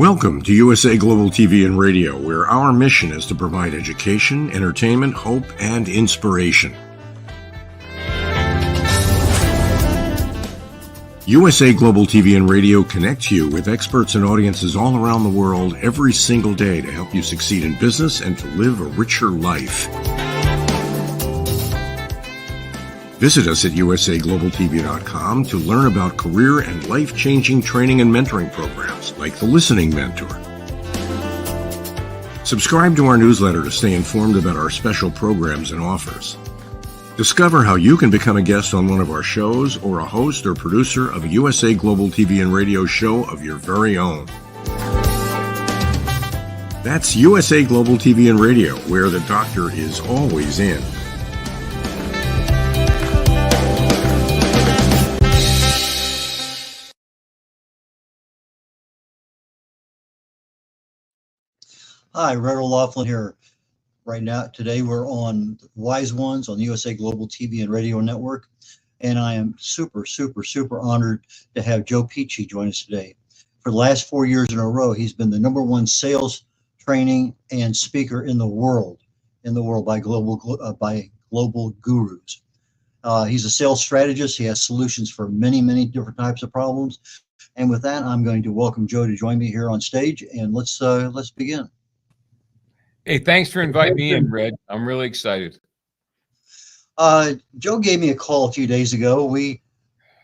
Welcome to USA Global TV and Radio, where our mission is to provide education, entertainment, hope, and inspiration. USA Global TV and Radio connects you with experts and audiences all around the world every single day to help you succeed in business and to live a richer life. Visit us at usaglobaltv.com to learn about career and life-changing training and mentoring programs like the Listening Mentor. Subscribe to our newsletter to stay informed about our special programs and offers. Discover how you can become a guest on one of our shows or a host or producer of a USA Global TV and Radio show of your very own. That's USA Global TV and Radio, where the doctor is always in. Hi, red.olaughlin here. Right now, today we're on Wise Ones on the USA Global TV and Radio Network, and I am super honored to have Joe Pici join us today. For the last 4 years in a row, he's been the #1 sales training and speaker in the world by global gurus. He's a sales strategist. He has solutions for many different types of problems. And with that, I'm going to welcome Joe to join me here on stage, and let's begin. Hey, thanks for inviting me in, Red. I'm really excited. Joe gave me a call a few days ago. We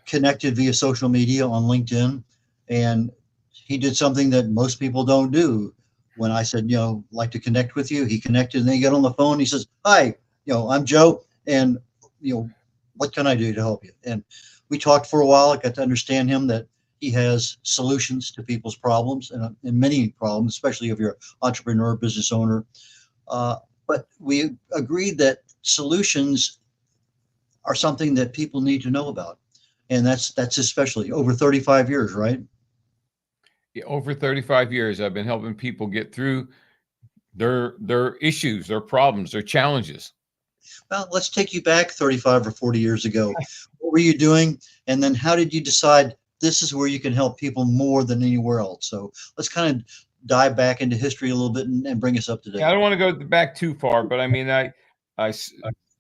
connected via social media on LinkedIn, and he did something that most people don't do. When I said, like to connect with you, he connected, and then he got on the phone. And he says, "Hi, I'm Joe, and what can I do to help you?" And we talked for a while. I got to understand him that he has solutions to people's problems and many problems, especially if you're an entrepreneur, business owner. But we agreed that solutions are something that people need to know about. And that's especially over 35 years, right? Yeah, over 35 years, I've been helping people get through their issues, their problems, their challenges. Well, let's take you back 35 or 40 years ago. What were you doing? And then how did you decide this is where you can help people more than anywhere else? So let's kind of dive back into history a little bit and bring us up to date. Yeah, I don't want to go back too far, but I mean, I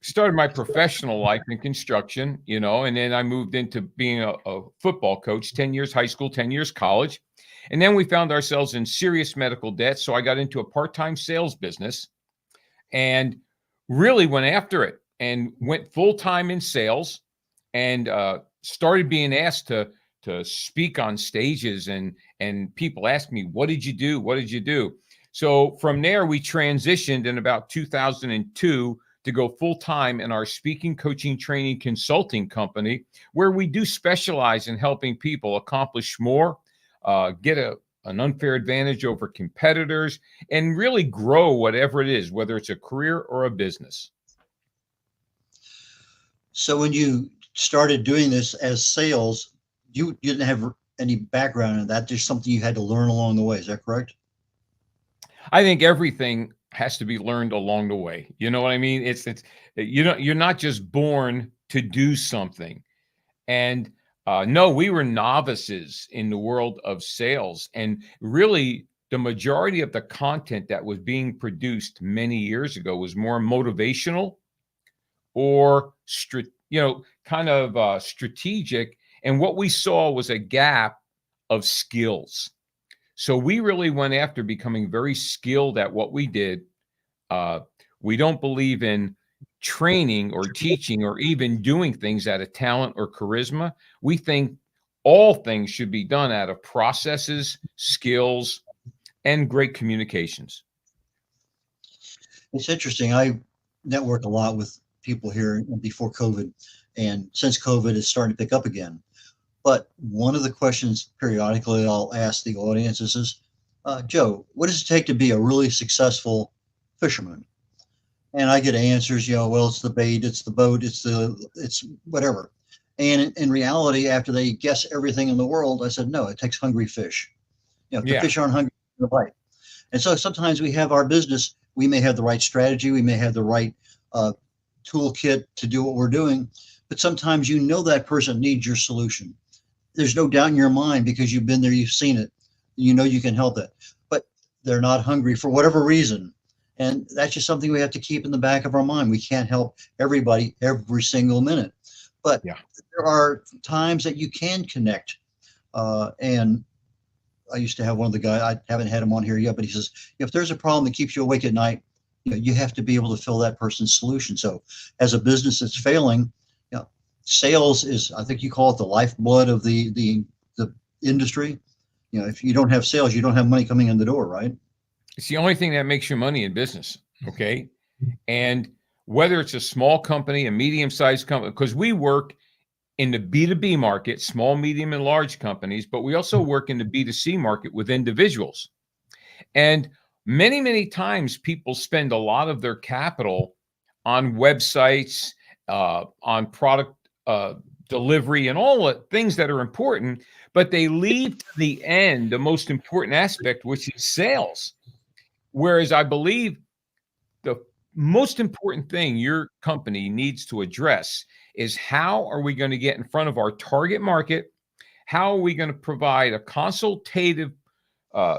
started my professional life in construction, and then I moved into being a football coach, 10 years high school, 10 years college. And then we found ourselves in serious medical debt. So I got into a part-time sales business and really went after it and went full-time in sales and started being asked to speak on stages, and people ask me, what did you do? What did you do? So from there, we transitioned in about 2002 to go full-time in our speaking, coaching, training, consulting company, where we do specialize in helping people accomplish more, get an unfair advantage over competitors, and really grow whatever it is, whether it's a career or a business. So when you started doing this as sales, you didn't have any background in that. Just something you had to learn along the way. Is that correct? I think everything has to be learned along the way. You know what I mean? It's you're not just born to do something. And no, we were novices in the world of sales. And really, the majority of the content that was being produced many years ago was more motivational or strategic. And what we saw was a gap of skills. So we really went after becoming very skilled at what we did. We don't believe in training or teaching or even doing things out of talent or charisma. We think all things should be done out of processes, skills, and great communications. It's interesting. I network a lot with people here before COVID, and since COVID is starting to pick up again. But one of the questions periodically I'll ask the audience is, Joe, what does it take to be a really successful fisherman? And I get answers, well, it's the bait, it's the boat, it's whatever. And in reality, after they guess everything in the world, I said, no, it takes hungry fish. The fish aren't hungry to bite. And so sometimes we have our business, we may have the right strategy, we may have the right toolkit to do what we're doing, but sometimes that person needs your solution. There's no doubt in your mind because you've been there, you've seen it, you know you can help that, but they're not hungry for whatever reason. And that's just something we have to keep in the back of our mind. We can't help everybody every single minute, but Yeah. there are times that you can connect. And I used to have one of the guys, I haven't had him on here yet, but he says, if there's a problem that keeps you awake at night, you have to be able to fill that person's solution. So as a business that's failing, sales is, I think you call it the lifeblood of the industry. If you don't have sales, you don't have money coming in the door, right? It's the only thing that makes you money in business. Okay. And whether it's a small company, a medium-sized company, because we work in the B2B market, small, medium, and large companies, but we also work in the B2C market with individuals. And many, many times people spend a lot of their capital on websites, on product delivery, and all the things that are important, but they leave to the end the most important aspect, which is sales. Whereas I believe the most important thing your company needs to address is how are we going to get in front of our target market? How are we going to provide a consultative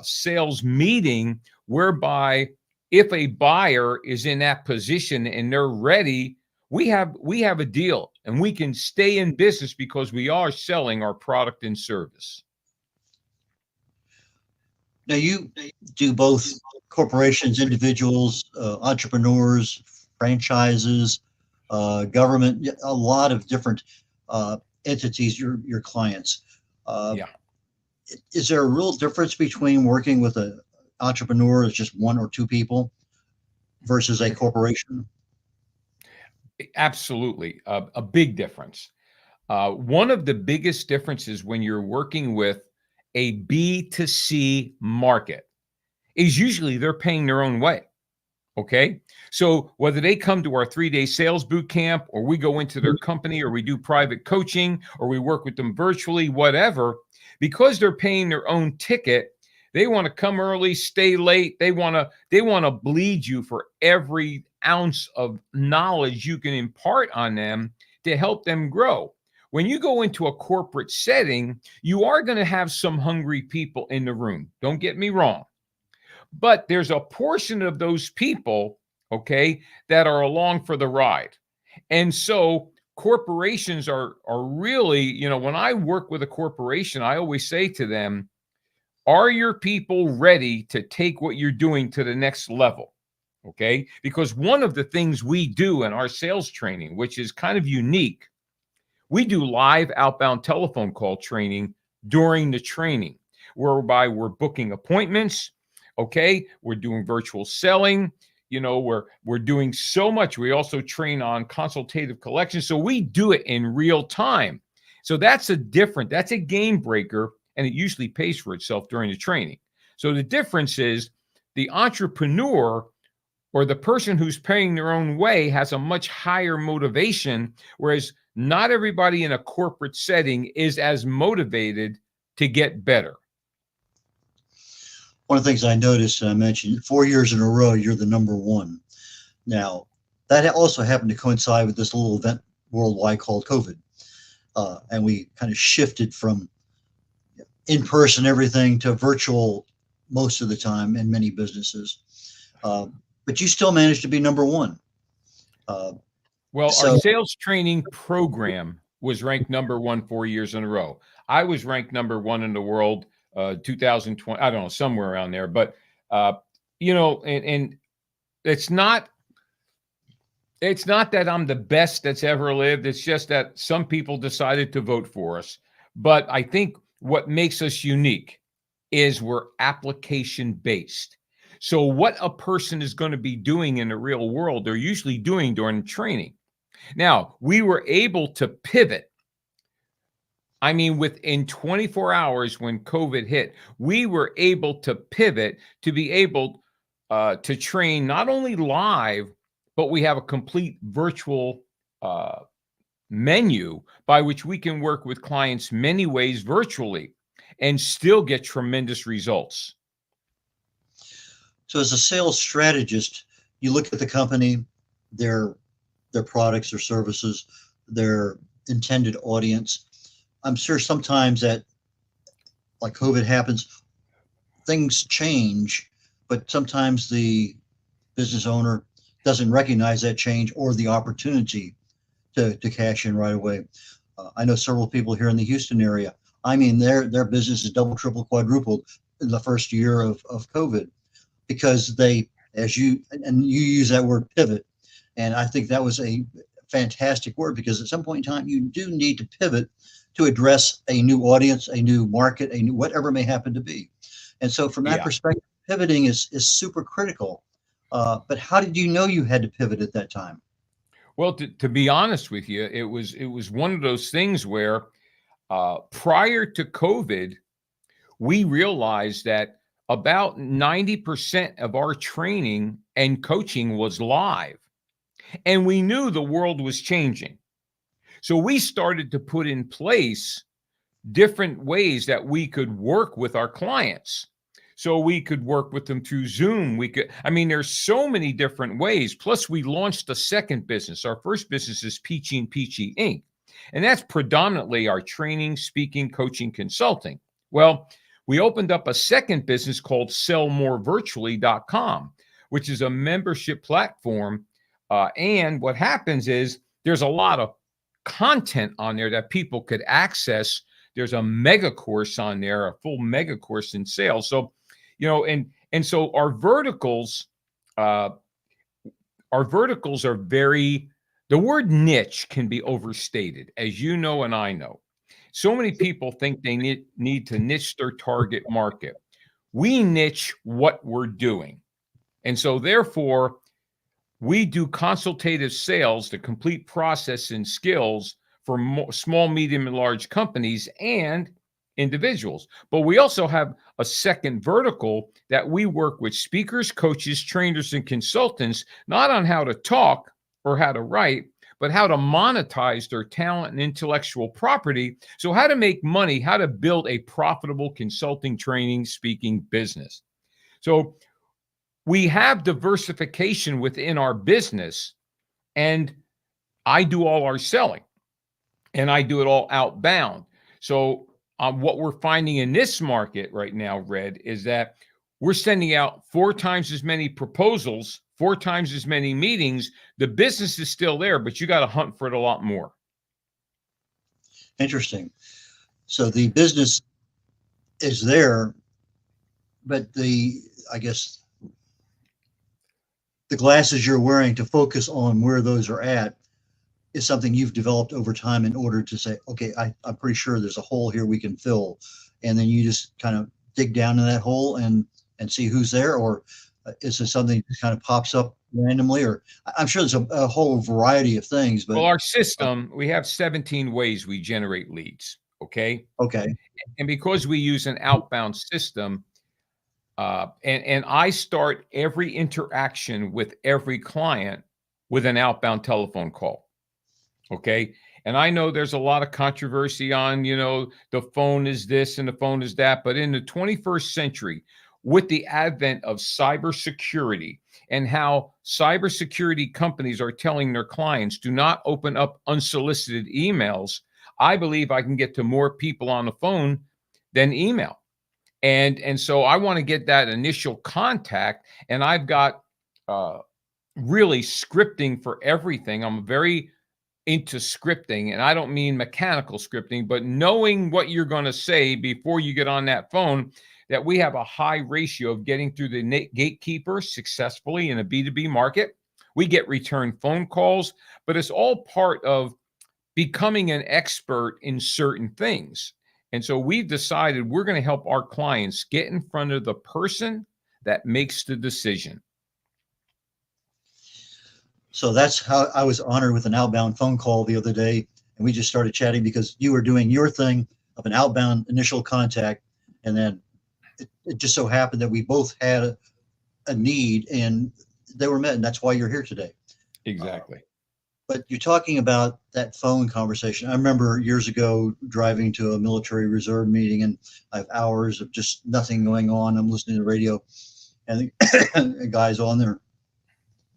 sales meeting whereby if a buyer is in that position and they're ready, we have a deal and we can stay in business because we are selling our product and service. Now you do both corporations, individuals, entrepreneurs, franchises, government, a lot of different entities, your clients. Yeah. Is there a real difference between working with an entrepreneur as just one or two people versus a corporation? Absolutely. A big difference. One of the biggest differences when you're working with a B2C market is usually they're paying their own way. Okay. So whether they come to our 3-day sales boot camp or we go into their company or we do private coaching or we work with them virtually, whatever, because they're paying their own ticket, they want to come early, stay late. They want to bleed you for every ounce of knowledge you can impart on them to help them grow. When you go into a corporate setting, you are going to have some hungry people in the room. Don't get me wrong. But there's a portion of those people, okay, that are along for the ride. And so corporations are really, when I work with a corporation, I always say to them, are your people ready to take what you're doing to the next level? Okay, because one of the things we do in our sales training, which is kind of unique, we do live outbound telephone call training during the training, whereby we're booking appointments. Okay, we're doing virtual selling. We're doing so much. We also train on consultative collection. So we do it in real time. So that's a game breaker, and it usually pays for itself during the training. So the difference is the entrepreneur or the person who's paying their own way has a much higher motivation, whereas not everybody in a corporate setting is as motivated to get better. One of the things I noticed, and I mentioned 4 years in a row, you're the number one. Now, that also happened to coincide with this little event worldwide called COVID. And we kind of shifted from in-person everything to virtual most of the time in many businesses. But you still managed to be number one. Our sales training program was ranked number one 4 years in a row. I was ranked number one in the world, 2020, I don't know, somewhere around there. But, and it's not that I'm the best that's ever lived. It's just that some people decided to vote for us. But I think what makes us unique is we're application based. So what a person is going to be doing in the real world, they're usually doing during training. Now, we were able to pivot. I mean, within 24 hours when COVID hit, we were able to pivot to be able to train not only live, but we have a complete virtual menu by which we can work with clients many ways virtually and still get tremendous results. So as a sales strategist, you look at the company, their products or services, their intended audience. I'm sure sometimes that, like COVID happens, things change, but sometimes the business owner doesn't recognize that change or the opportunity to cash in right away. I know several people here in the Houston area. I mean, their business is double, triple, quadrupled in the first year of COVID because they, as you use that word pivot, and I think that was a fantastic word because at some point in time you do need to pivot to address a new audience, a new market, a new whatever may happen to be. And so from that perspective, pivoting is super critical. But how did you know you had to pivot at that time? Well, to be honest with you, it was one of those things where prior to COVID, we realized that about 90% of our training and coaching was live. And we knew the world was changing. So we started to put in place different ways that we could work with our clients. So we could work with them through Zoom. There's so many different ways. Plus, we launched a second business. Our first business is Pici and Pici Inc. And that's predominantly our training, speaking, coaching, consulting. Well, we opened up a second business called sellmorevirtually.com, which is a membership platform. And what happens is there's a lot of content on there that people could access. There's a mega course on there, a full mega course in sales. So, and so our verticals are very, the word niche can be overstated, as you know, and I know. So many people think they need to niche their target market. We niche what we're doing. And so therefore, we do consultative sales, the complete process and skills for small, medium, and large companies and individuals. But we also have a second vertical that we work with speakers, coaches, trainers, and consultants, not on how to talk or how to write, but how to monetize their talent and intellectual property. So how to make money, how to build a profitable consulting, training, speaking business. So we have diversification within our business, and I do all our selling, and I do it all outbound. So what we're finding in this market right now, Red, is that we're sending out 4 times as many proposals, 4 times as many meetings. The business is still there, but you got to hunt for it a lot more. Interesting. So the business is there, but I guess the glasses you're wearing to focus on where those are at is something you've developed over time in order to say, okay, I'm pretty sure there's a hole here we can fill. And then you just kind of dig down in that hole and see who's there, or is it something that kind of pops up randomly? Or I'm sure there's a whole variety of things. But well, our system, we have 17 ways we generate leads. Okay. And because we use an outbound system, and I start every interaction with every client with an outbound telephone call. Okay. And I know there's a lot of controversy on, the phone is this and the phone is that. But in the 21st century, with the advent of cybersecurity and how cybersecurity companies are telling their clients, do not open up unsolicited emails, I believe I can get to more people on the phone than email. And so I want to get that initial contact, and I've got really scripting for everything. I'm very into scripting, and I don't mean mechanical scripting, but knowing what you're going to say before you get on that phone, that we have a high ratio of getting through the gatekeeper successfully in a B2B market. We get return phone calls, but it's all part of becoming an expert in certain things. And so we've decided we're going to help our clients get in front of the person that makes the decision. So that's how I was honored with an outbound phone call the other day. And we just started chatting because you were doing your thing of an outbound initial contact. And then it just so happened that we both had a need and they were met. And that's why you're here today. Exactly. But you're talking about that phone conversation. I remember years ago driving to a military reserve meeting, and I have hours of just nothing going on. I'm listening to the radio, and the guy's on there.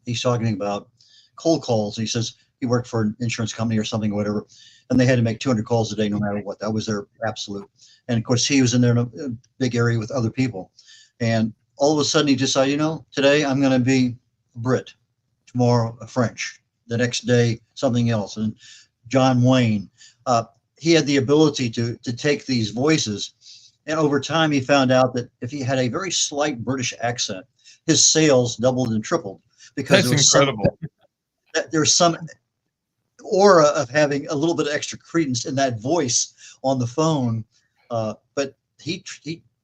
He's talking about cold calls. He says he worked for an insurance company or something, or whatever, and they had to make 200 calls a day no matter what. That was their absolute. And of course, he was in there in a big area with other people. And all of a sudden he decided, today I'm going to be a Brit, tomorrow a French, the next day something else. And John Wayne, he had the ability to take these voices. And over time, he found out that if he had a very slight British accent, his sales doubled and tripled because That's incredible. There's some aura of having a little bit of extra credence in that voice on the phone. But he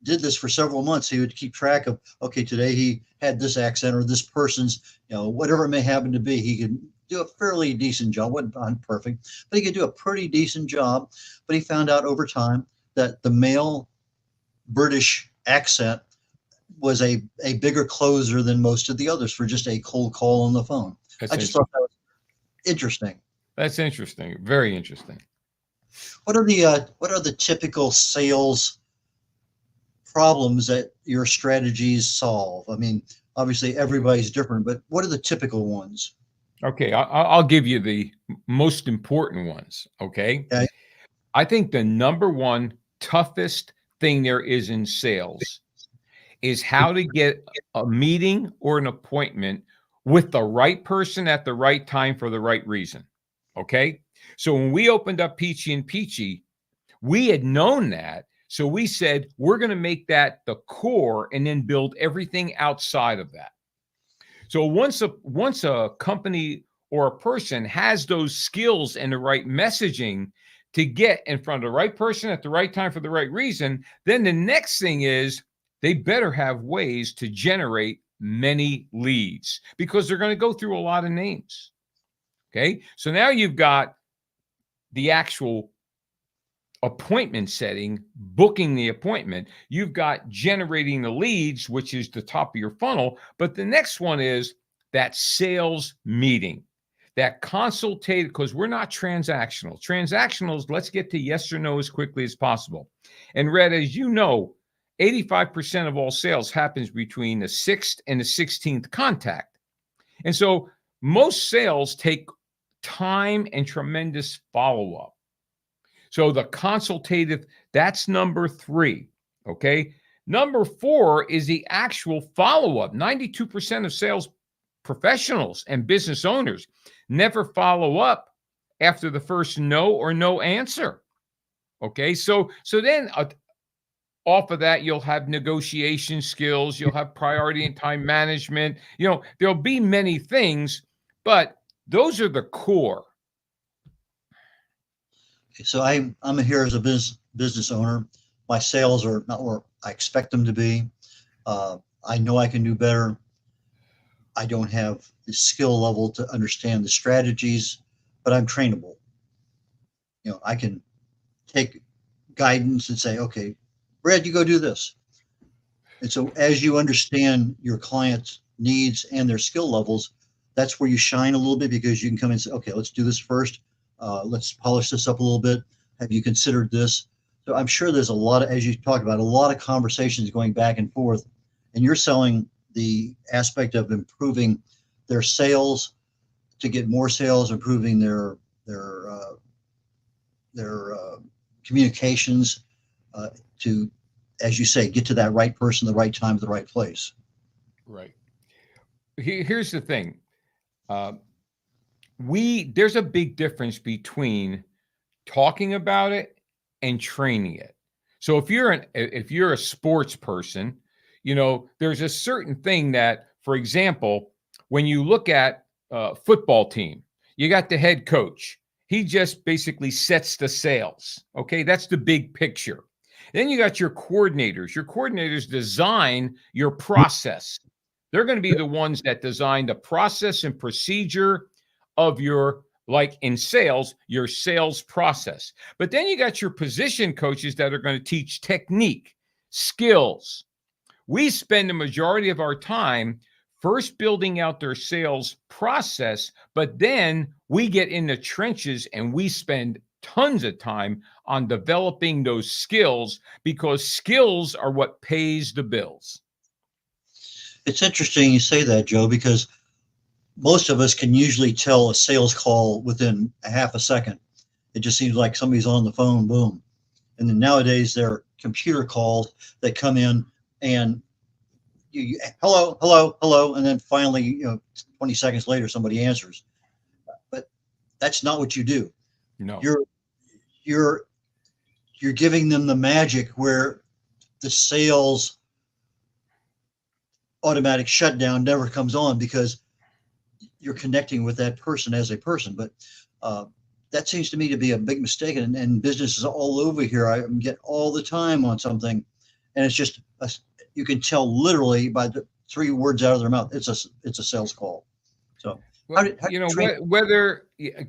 did this for several months. He would keep track of, okay, today he had this accent or this person's, whatever it may happen to be. He could do a fairly decent job. Wasn't perfect, but he could do a pretty decent job. But he found out over time that the male British accent was a bigger closer than most of the others for just a cold call on the phone. I just thought that was interesting. That's interesting. Very interesting. What are the typical sales problems that your strategies solve? I mean, obviously everybody's different, but what are the typical ones? Okay, I'll give you the most important ones. Okay. I think the number one toughest thing there is in sales is how to get a meeting or an appointment with the right person at the right time for the right reason. Okay. So when we opened up Pici and Pici, we had known that. So we said, we're going to make that the core and then build everything outside of that. So once a company or a person has those skills and the right messaging to get in front of the right person at the right time for the right reason, then the next thing is they better have ways to generate many leads because they're going to go through a lot of names. Okay. So now you've got the actual appointment setting, booking the appointment. You've got generating the leads, which is the top of your funnel. But the next one is that sales meeting, that consultative, because we're not transactional. Transactionals, let's get to yes or no as quickly as possible. And Red, as you know, 85% of all sales happens between the 6th and the 16th contact. And so most sales take time and tremendous follow-up. So the consultative, that's number 3, okay? Number 4 is the actual follow-up. 92% of sales professionals and business owners never follow up after the first no or no answer, okay? So then off of that, you'll have negotiation skills, you'll have priority and time management. There'll be many things, but those are the core. So I'm here as a business owner. My sales are not where I expect them to be. I know I can do better. I don't have the skill level to understand the strategies, but I'm trainable. I can take guidance and say, okay, Brad, you go do this. And so as you understand your client's needs and their skill levels, that's where you shine a little bit because you can come in and say, okay, let's do this first. Let's polish this up a little bit. Have you considered this? So I'm sure there's a lot of, as you talked about, a lot of conversations going back and forth, and you're selling the aspect of improving their sales to get more sales, improving their communications to, as you say, get to that right person, the right time, the right place. Right. Here's the thing. There's a big difference between talking about it and training it. So if you're a sports person, there's a certain thing that, for example, when you look at a football team, you got the head coach. He just basically sets the sales. Okay. That's the big picture. Then you got your coordinators. Your coordinators design your process. They're going to be the ones that design the process and procedure of your, like in sales, your sales process. But then you got your position coaches that are going to teach technique, skills. We spend the majority of our time first building out their sales process, but then we get in the trenches and we spend tons of time on developing those skills because skills are what pays the bills. It's interesting you say that, Joe, because most of us can usually tell a sales call within a half a second. It just seems like somebody's on the phone, boom. And then nowadays there are computer calls that come in and hello, hello, hello, and then finally, 20 seconds later, somebody answers. But that's not what you do. No. You're giving them the magic where the sales automatic shutdown never comes on because you're connecting with that person as a person. But that seems to me to be a big mistake, and businesses all over here, I get all the time on something, and it's just you can tell literally by the 3 words out of their mouth, it's a sales call. So well,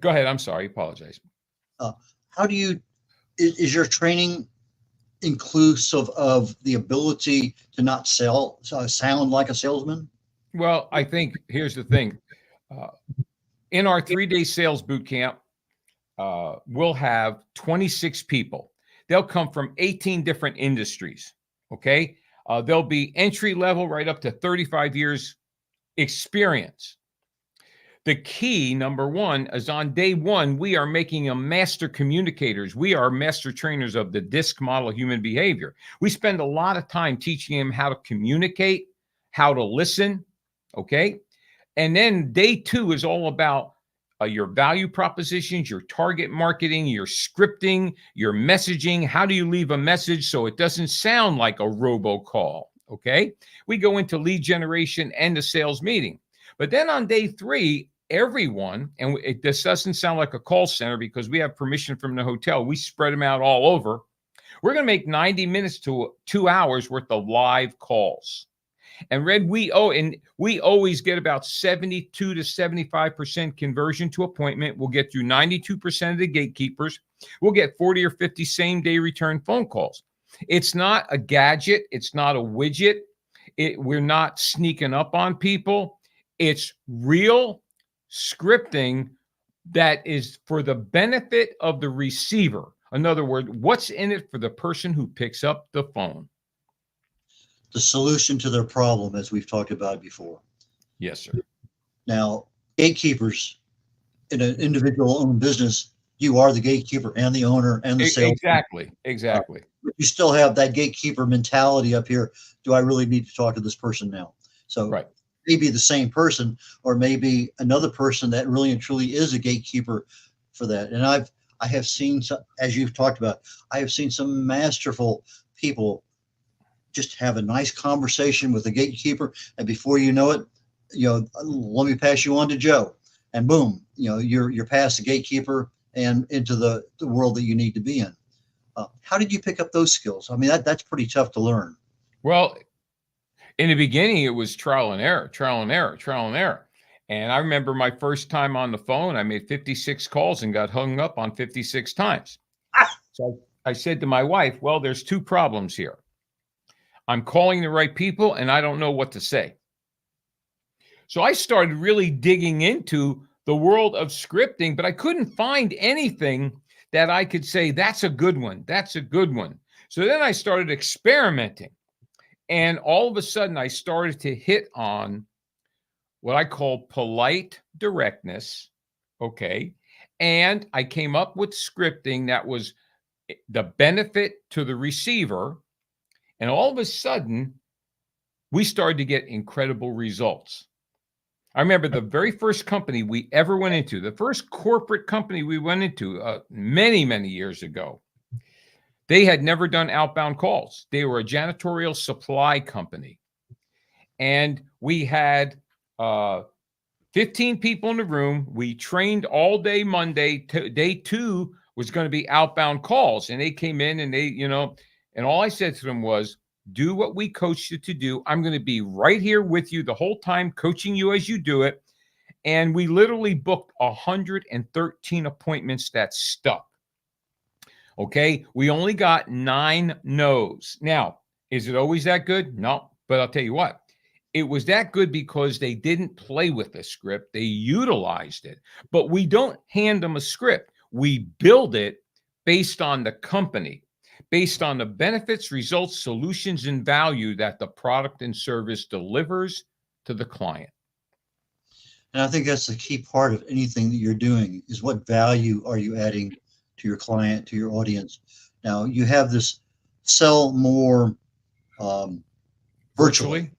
go ahead. I'm sorry. Apologize. How do you is your training inclusive of the ability to not sound like a salesman? Well, I think here's the thing. In our 3-day sales boot camp, we'll have 26 people. They'll come from 18 different industries. Okay. They'll be entry level right up to 35 years experience. The key, number one, is on day one, we are making them master communicators. We are master trainers of the DISC model of human behavior. We spend a lot of time teaching them how to communicate, how to listen. Okay. And then day 2 is all about your value propositions, your target marketing, your scripting, your messaging. How do you leave a message so it doesn't sound like a robocall? Okay. We go into lead generation and the sales meeting. But then on day 3, everyone, and this doesn't sound like a call center because we have permission from the hotel. We spread them out all over. We're going to make 90 minutes to 2 hours worth of live calls. And Red, we always get about 72 to 75% conversion to appointment. We'll get through 92% of the gatekeepers. We'll get 40 or 50 same-day return phone calls. It's not a gadget. It's not a widget. We're not sneaking up on people. It's real scripting that is for the benefit of the receiver. In other words, what's in it for the person who picks up the phone? The solution to their problem, as we've talked about before. Yes, sir. Now, gatekeepers in an individual owned business, you are the gatekeeper and the owner and the sales. Exactly. You still have that gatekeeper mentality up here. Do I really need to talk to this person now? So right. Maybe the same person, or maybe another person that really and truly is a gatekeeper for that. And I have seen some, as you've talked about, I have seen some masterful people just have a nice conversation with the gatekeeper, and before you know it, let me pass you on to Joe, and boom, you're past the gatekeeper and into the world that you need to be in. How did you pick up those skills? I mean, that's pretty tough to learn. Well, in the beginning, it was trial and error. And I remember my first time on the phone, I made 56 calls and got hung up on 56 times. So I said to my wife, well, there's 2 problems here. I'm calling the right people and I don't know what to say. So I started really digging into the world of scripting, but I couldn't find anything that I could say, that's a good one. That's a good one. So then I started experimenting. And all of a sudden I started to hit on what I call polite directness. Okay. And I came up with scripting that was the benefit to the receiver. And all of a sudden, we started to get incredible results. I remember the very first company we ever went into, the first corporate company we went into many, many years ago. They had never done outbound calls. They were a janitorial supply company. And we had 15 people in the room. We trained all day Monday. Day 2 was going to be outbound calls. And they came in and and all I said to them was, do what we coached you to do. I'm going to be right here with you the whole time, coaching you as you do it. And we literally booked 113 appointments that stuck. Okay. We only got 9 no's. Now, is it always that good? No, but I'll tell you what, it was that good because they didn't play with the script. They utilized it, but we don't hand them a script. We build it based on the company, based on the benefits, results, solutions, and value that the product and service delivers to the client. And I think that's the key part of anything that you're doing is what value are you adding to your client, to your audience. Now you have this sell more virtually.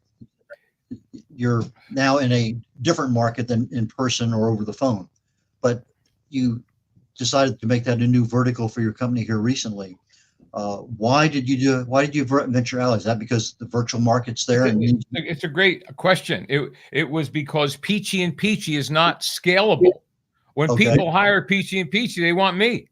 you're now in a different market than in person or over the phone, but you decided to make that a new vertical for your company here recently. Why did you do it? Why did you venture out? Is that because the virtual market's there? It's a great question. It was because Pici and Pici is not scalable. When Okay. people hire Pici and Pici, they want me,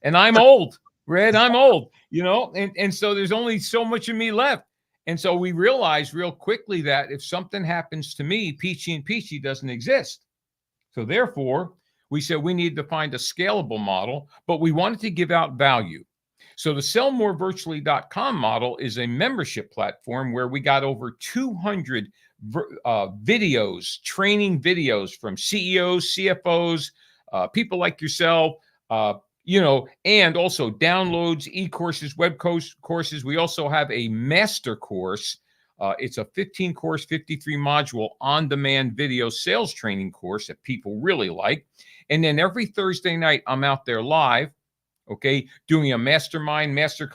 and I'm old, Red. I'm old, and so there's only so much of me left. And so we realized real quickly that if something happens to me, Pici and Pici doesn't exist. So therefore, we said we need to find a scalable model, but we wanted to give out value. So the sellmorevirtually.com model is a membership platform where we got over 200 videos, training videos from CEOs, CFOs, people like yourself, and also downloads, e-courses, web courses. We also have a master course. It's a 15-course, 53-module on-demand video sales training course that people really like. And then every Thursday night, I'm out there live, doing a mastermind, master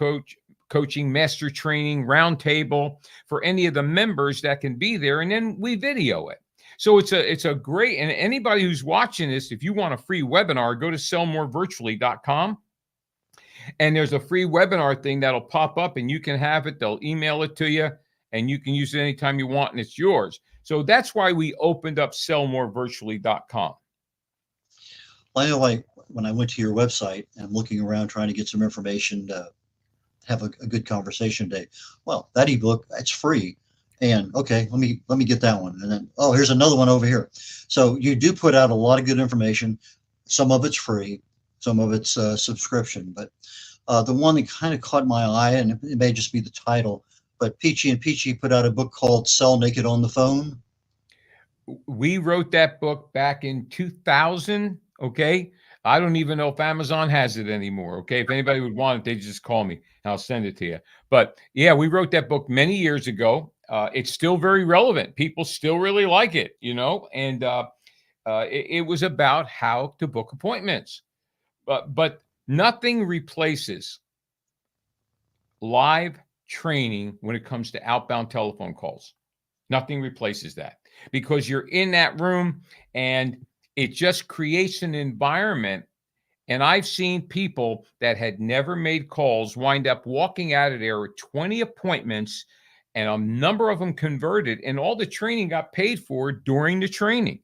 coaching, master training, roundtable for any of the members that can be there. And then we video it. So it's a great, and anybody who's watching this, if you want a free webinar, go to sellmorevirtually.com. And there's a free webinar thing that'll pop up and you can have it. They'll email it to you and you can use it anytime you want and it's yours. So that's why we opened up sellmorevirtually.com. Well, I know, like when I went to your website and I'm looking around trying to get some information to have a good conversation today. Well, that ebook, it's free. And okay, let me get that one. And then, oh, here's another one over here. So you do put out a lot of good information. Some of it's free, some of it's subscription. But the one that kind of caught my eye, and it may just be the title, but Pici and Pici put out a book called Sell Naked on the Phone. We wrote that book back in 2000. Okay. I don't even know if Amazon has it anymore. Okay. If anybody would want it, they just call me and I'll send it to you. But yeah, we wrote that book many years ago. It's still very relevant. People still really like it, and it was about how to book appointments. But nothing replaces live training when it comes to outbound telephone calls. Nothing replaces that because you're in that room and it just creates an environment. And I've seen people that had never made calls wind up walking out of there with 20 appointments, and a number of them converted, and all the training got paid for during the training.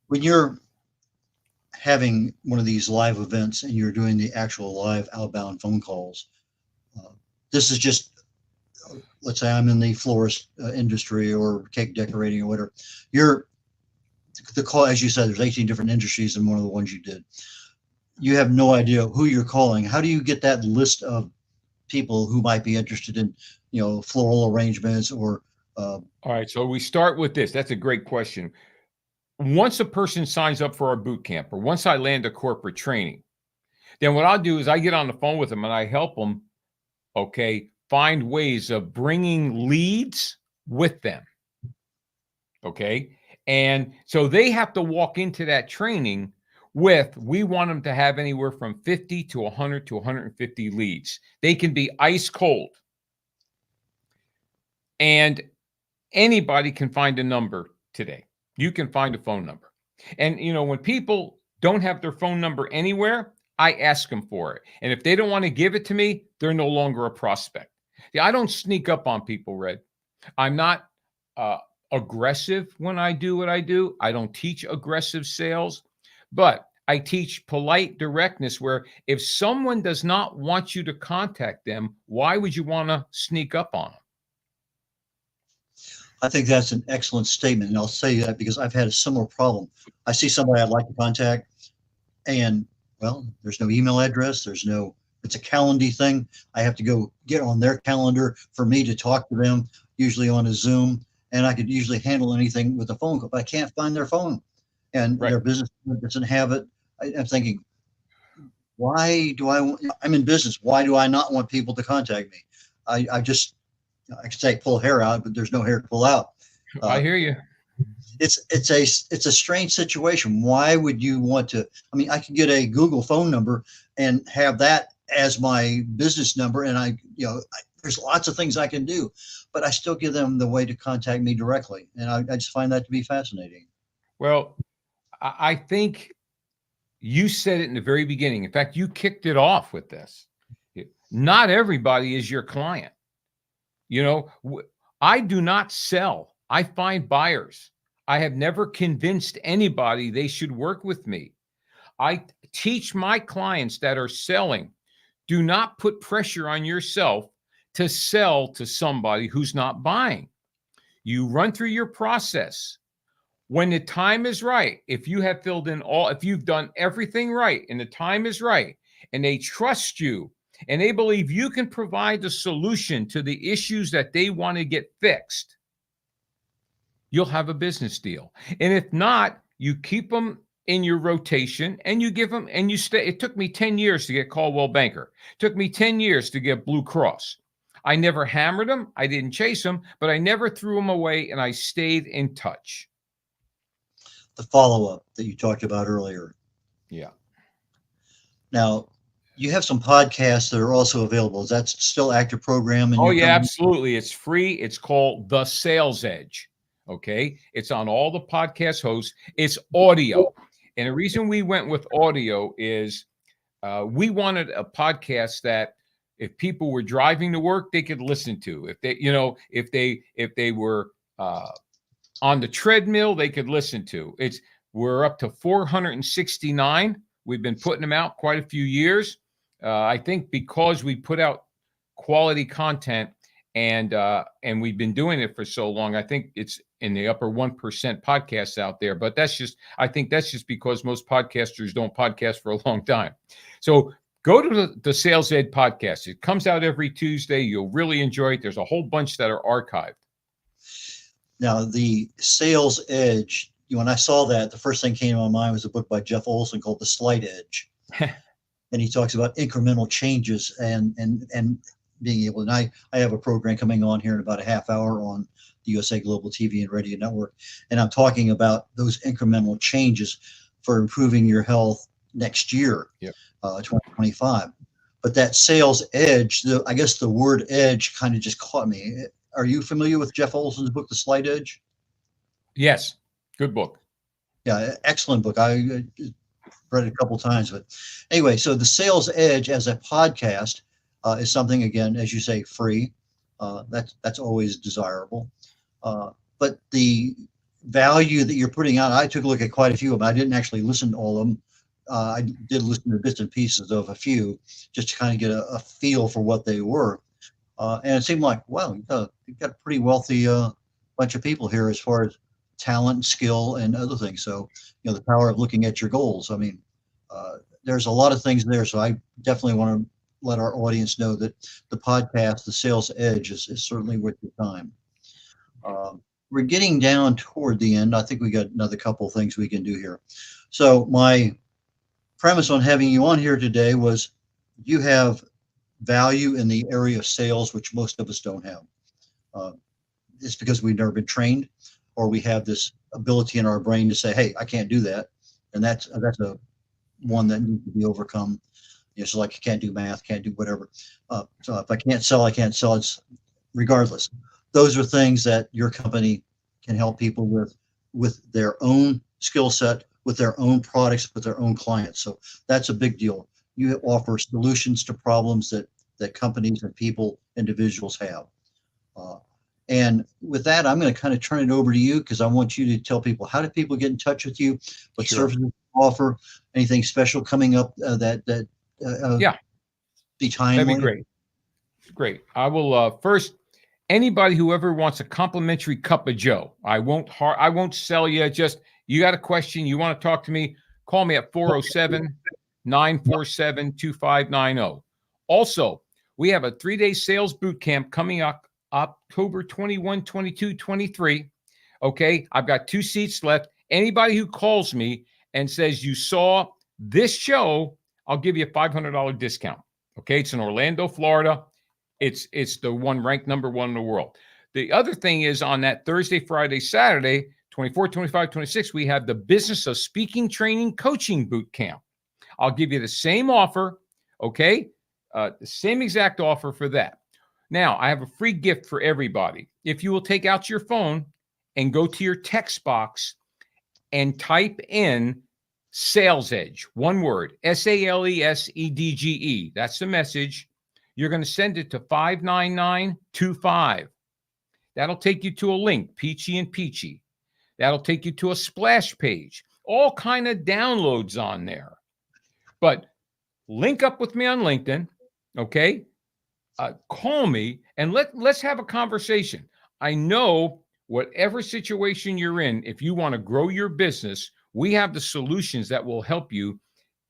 When you're having one of these live events and you're doing the actual live outbound phone calls, this is just, let's say I'm in the florist industry or cake decorating or whatever. The call, as you said, there's 18 different industries in one of the ones you did. You have no idea who you're calling. How do you get that list of people who might be interested in, floral arrangements or? All right. So we start with this. That's a great question. Once a person signs up for our boot camp or once I land a corporate training, then what I'll do is I get on the phone with them and I help them, find ways of bringing leads with them. Okay. And so they have to walk into that training we want them to have anywhere from 50 to 100 to 150 leads. They can be ice cold. And anybody can find a number today. You can find a phone number. And, when people don't have their phone number anywhere, I ask them for it. And if they don't want to give it to me, they're no longer a prospect. See, I don't sneak up on people, Red. I'm not aggressive when I do what I do. I don't teach aggressive sales, but I teach polite directness where if someone does not want you to contact them, why would you want to sneak up on them? I think that's an excellent statement. And I'll say that because I've had a similar problem. I see somebody I'd like to contact and, well, there's no email address. It's a Calendly thing. I have to go get on their calendar for me to talk to them, usually on a Zoom. And I could usually handle anything with a phone call, but I can't find their phone. And Their business doesn't have it. I'm thinking, I'm in business. Why do I not want people to contact me? I could say pull hair out, but there's no hair to pull out. I hear you. It's a strange situation. Why would you want to? I mean, I could get a Google phone number and have that as my business number, and there's lots of things I can do, but I still give them the way to contact me directly, and I just find that to be fascinating. Well, I think you said it in the very beginning. In fact, you kicked it off with this. Not everybody is your client. I do not sell. I find buyers. I have never convinced anybody they should work with me. I teach my clients that are selling, do not put pressure on yourself to sell to somebody who's not buying. You run through your process. When the time is right, if you've done everything right and the time is right, and they trust you and they believe you can provide the solution to the issues that they want to get fixed, you'll have a business deal. And if not, you keep them in your rotation and you give them, and you stay. It took me 10 years to get Caldwell Banker. It took me 10 years to get Blue Cross. I never hammered them. I didn't chase them, but I never threw them away, and I stayed in touch. The follow-up that you talked about earlier. Yeah. Now, you have some podcasts that are also available. Is that still active program? Oh, yeah, absolutely. It's free. It's called The Sales Edge. Okay. It's on all the podcast hosts. It's audio. And the reason we went with audio is we wanted a podcast that if people were driving to work, they could listen to. If they were on the treadmill, they could listen to. We're up to 469. We've been putting them out quite a few years. I think because we put out quality content and we've been doing it for so long, I think it's in the upper 1% podcasts out there. But I think that's just because most podcasters don't podcast for a long time. So go to the Sales Ed podcast. It comes out every Tuesday. You'll really enjoy it. There's a whole bunch that are archived. Now, the Sales Edge, when I saw that, the first thing came to my mind was a book by Jeff Olson called The Slight Edge. And he talks about incremental changes and being able, and I have a program coming on here in about a half hour on the USA Global TV and Radio Network. And I'm talking about those incremental changes for improving your health next year, 2025. But that Sales Edge, I guess the word edge kind of just caught me. Are you familiar with Jeff Olson's book, The Slight Edge? Yes. Good book. Yeah, excellent book. I read it a couple of times. But anyway, so the Sales Edge as a podcast is something, again, as you say, free. That's always desirable. But the value that you're putting out, I took a look at quite a few of them. I didn't actually listen to all of them. I did listen to bits and pieces of a few just to kind of get a feel for what they were. And it seemed like, wow, you've got a pretty wealthy bunch of people here as far as talent, skill, and other things. So, the power of looking at your goals. I mean, there's a lot of things there. So I definitely want to let our audience know that the podcast, The Sales Edge, is certainly worth your time. We're getting down toward the end. I think we got another couple of things we can do here. So my premise on having you on here today was you have value in the area of sales, which most of us don't have. It's because we've never been trained, or we have this ability in our brain to say, hey, I can't do that. And that's a one that needs to be overcome. It's like you can't do math, can't do whatever. So if I can't sell, I can't sell. It's regardless. Those are things that your company can help people with their own skill set, with their own products, with their own clients. So that's a big deal. You offer solutions to problems that companies and people, individuals have. And with that, I'm going to kind of turn it over to you because I want you to tell people, how do people get in touch with you? What services you offer? Anything special coming up be timely? That'd be great. Great. I will first, anybody who ever wants a complimentary cup of Joe, I won't sell you. Just, you got a question, you want to talk to me, call me at 407-947-2590. Also, we have a 3-day sales boot camp coming up October 21, 22, 23. Okay. I've got 2 seats left. Anybody who calls me and says you saw this show, I'll give you a $500 discount. Okay. It's in Orlando, Florida. It's the one ranked number 1 in the world. The other thing is on that Thursday, Friday, Saturday, 24, 25, 26, we have the Business of Speaking Training Coaching Boot Camp. I'll give you the same offer. Okay. The same exact offer for that. Now, I have a free gift for everybody. If you will take out your phone and go to your text box and type in Sales Edge, one word, SALESEDGE. That's the message. You're going to send it to 59925. That'll take you to a link, Pici and Pici. That'll take you to a splash page. All kind of downloads on there. But link up with me on LinkedIn, okay? Call me and let's have a conversation. I know whatever situation you're in, if you want to grow your business, we have the solutions that will help you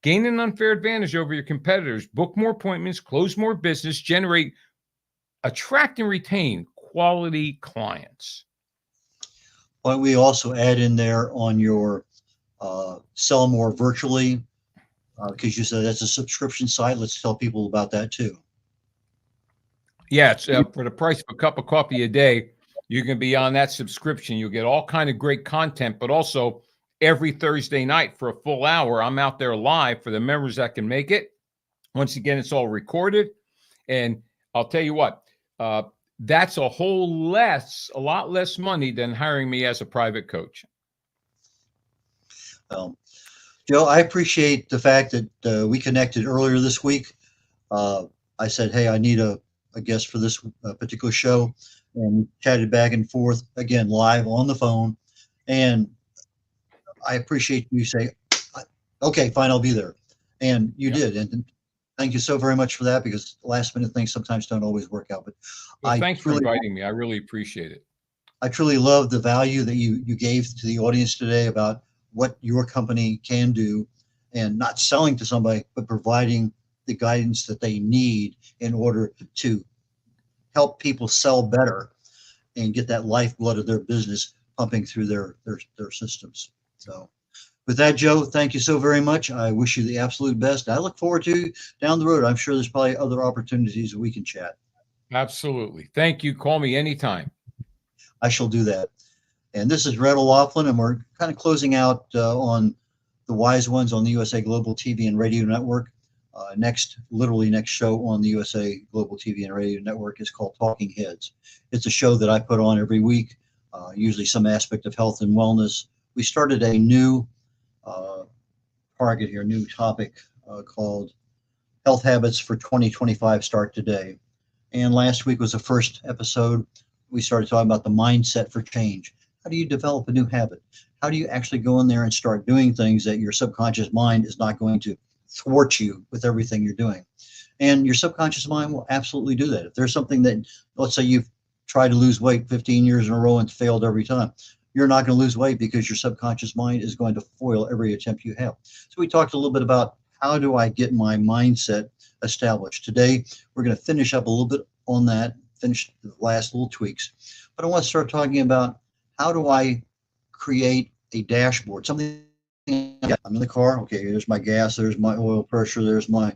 gain an unfair advantage over your competitors, book more appointments, close more business, attract and retain quality clients. Why don't we also add in there on your sell more virtually, because you said that's a subscription site. Let's tell people about that too. Yeah, it's for the price of a cup of coffee a day. You can be on that subscription. You'll get all kind of great content, but also every Thursday night for a full hour, I'm out there live for the members that can make it. Once again, it's all recorded. And I'll tell you what, that's a lot less money than hiring me as a private coach. Joe, I appreciate the fact that we connected earlier this week. I said, hey, I need a guest for this particular show, and we chatted back and forth again live on the phone. And I appreciate you say, okay, fine, I'll be there. And you did. And thank you so very much for that, because last minute things sometimes don't always work out. But thanks for inviting me. I really appreciate it. I truly love the value that you gave to the audience today about what your company can do, and not selling to somebody, but providing the guidance that they need in order to help people sell better and get that lifeblood of their business pumping through their systems. So with that, Joe, thank you so very much. I wish you the absolute best. I look forward to down the road. I'm sure there's probably other opportunities we can chat. Absolutely. Thank you. Call me anytime. I shall do that. And this is red.olaughlin, and we're kind of closing out on the Wise Ones on the USA Global TV and Radio Network. Next show on the USA Global TV and Radio Network is called Talking Heads. It's a show that I put on every week, usually some aspect of health and wellness. We started a new new topic called Health Habits for 2025 Start Today. And last week was the first episode. We started talking about the mindset for change. How do you develop a new habit? How do you actually go in there and start doing things that your subconscious mind is not going to thwart you with everything you're doing? And your subconscious mind will absolutely do that. If there's something that, let's say you've tried to lose weight 15 years in a row and failed every time, you're not going to lose weight, because your subconscious mind is going to foil every attempt you have. So we talked a little bit about how do I get my mindset established. Today, we're going to finish up a little bit on that, finish the last little tweaks. But I want to start talking about, how do I create a dashboard? Something, I'm in the car, okay, there's my gas, there's my oil pressure, there's my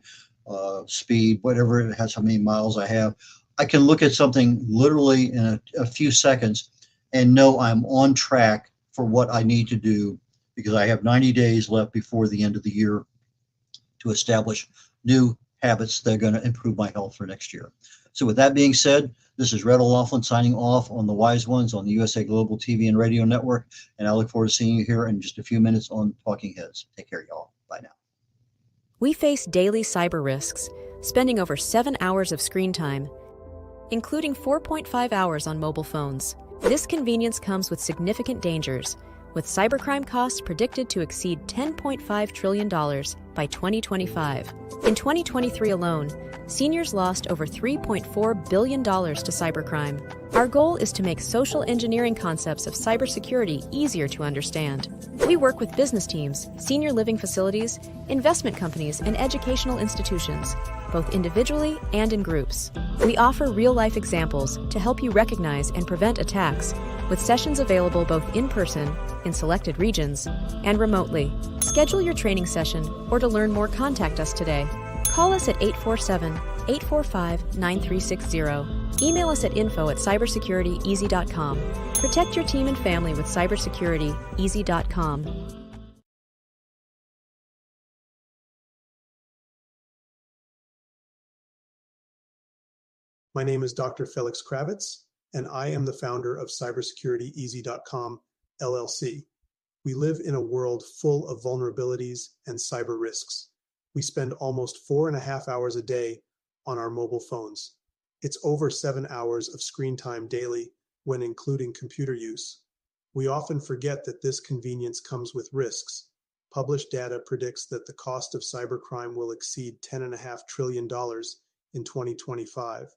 speed, whatever it has, how many miles I have. I can look at something literally in a few seconds and know I'm on track for what I need to do, because I have 90 days left before the end of the year to establish new habits that are going to improve my health for next year. So with that being said, this is red.olaughlin signing off on the Wise Ones on the USA Global TV and Radio Network. And I look forward to seeing you here in just a few minutes on Talking Heads. Take care, y'all. Bye now. We face daily cyber risks, spending over 7 hours of screen time, including 4.5 hours on mobile phones. This convenience comes with significant dangers, with cybercrime costs predicted to exceed $10.5 trillion by 2025. In 2023 alone, seniors lost over $3.4 billion to cybercrime. Our goal is to make social engineering concepts of cybersecurity easier to understand. We work with business teams, senior living facilities, investment companies, and educational institutions, both individually and in groups. We offer real-life examples to help you recognize and prevent attacks, with sessions available both in person, in selected regions, and remotely. Schedule your training session, or to learn more, contact us today. Call us at 847-845-9360. Email us at info@cybersecurityeasy.com. Protect your team and family with cybersecurityeasy.com. My name is Dr. Felix Kravitz, and I am the founder of cybersecurityeasy.com, LLC. We live in a world full of vulnerabilities and cyber risks. We spend almost 4.5 hours a day on our mobile phones. It's over 7 hours of screen time daily when including computer use. We often forget that this convenience comes with risks. Published data predicts that the cost of cybercrime will exceed $10.5 trillion in 2025.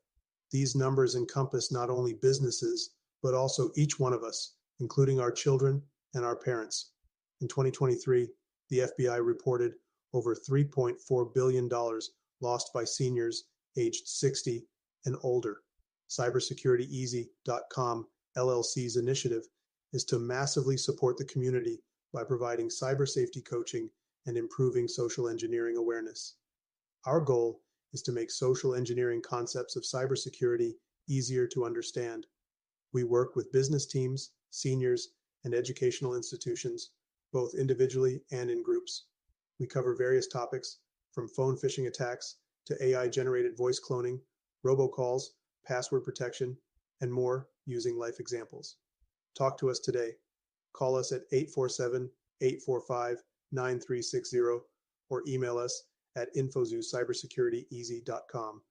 These numbers encompass not only businesses, but also each one of us, including our children and our parents. In 2023, the FBI reported over $3.4 billion lost by seniors aged 60 and older. Cybersecurityeasy.com LLC's initiative is to massively support the community by providing cyber safety coaching and improving social engineering awareness. Our goal is to make social engineering concepts of cybersecurity easier to understand. We work with business teams, seniors, and educational institutions, both individually and in groups. We cover various topics from phone phishing attacks to AI-generated voice cloning, robocalls, password protection, and more using life examples. Talk to us today. Call us at 847-845-9360 or email us at info@cybersecurityeasy.com.